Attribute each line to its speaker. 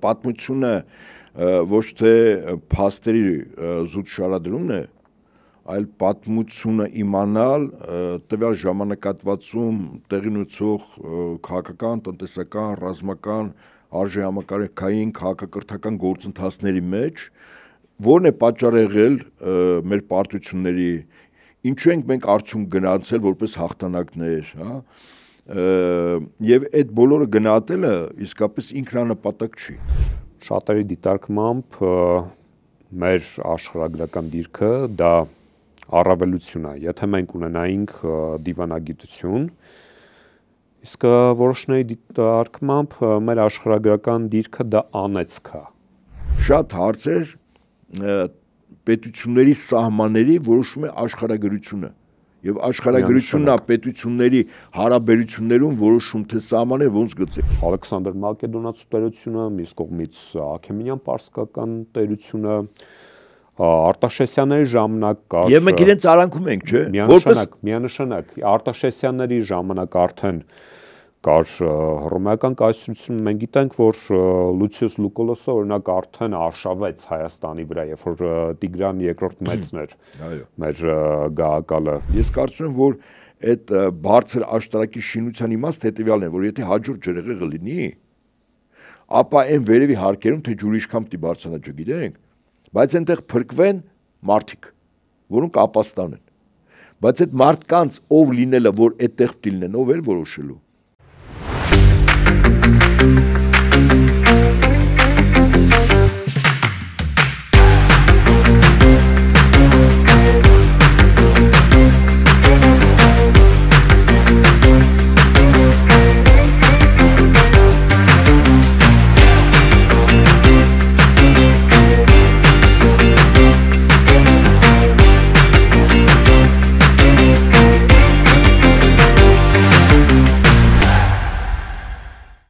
Speaker 1: պատմությունը ոչ թե փաստերի զուտ շարադրումն է, այլ պատմությունը իմանալ տվյալ ժամանակահատվածում տեղի ունեցող քաղաքական, տնտեսական, ռազմական, արժեհամակարգային, քաղաքակրթական գործընթացների մեջ, որն է պատճառ եղել մեր պարտությունների, ինչու ենք մենք արդյունք գնացել որպես հաղթանակներ, հա, եւ այդ բոլորը գնահատելը իսկապես ինքնանպատակ չի։
Speaker 2: Շատերի դիտարկմամբ մեր աշխարհագրական դիրքը դա առավելություն է, եթե մենք ունենայինք դիվանագիտություն, իսկ որոշների դիտարկմամբ մեր աշխարհագրական դիրքը դա անեծք է։
Speaker 1: Շատ հարցեր պետությունների սահմանների որոշում է աշխարհագրությունը եւ աշխարհագրությունն է պետությունների հարաբերություններում որոշում թե սահմաններ ոնց գծել։
Speaker 2: Ալեքսանդր Մակեդոնացու տերությունը, մյուս կողմից Աքեմենյան պարսկական տերությունը, Արտաշեսյանների ժամանակ կար։
Speaker 1: Եվ մենք իրենց արանքում ենք, չէ՞։
Speaker 2: Միանշանակ Արտաշեսյանների ժամանակ արդեն կար հռոմեական կայսրություն, մենք գիտենք, որ Լուցիուս Լուկուլոսը օրինակ արդեն արշավեց Հայաստանի վրա, երբ որ Տիգրան II մեծն էր մեր գահակալը։
Speaker 1: Ես կարծում եմ, որ այդ բարձր աշտարակի շինության իմաստը հետևյալն է, որ եթե հաջորդ ջրհեղեղը լինի, ապա այն վերևի հարկերում թե ջուրի ինչքան պիտի բարձրանա չգիտենք, բայց այնտեղ փրկվեն մարդիկ, որոնք ապաստան են։ Բայց այդ մարդկանց ով լինելը, որ այդտեղ պիտի լինեն, ով էր որոշելու։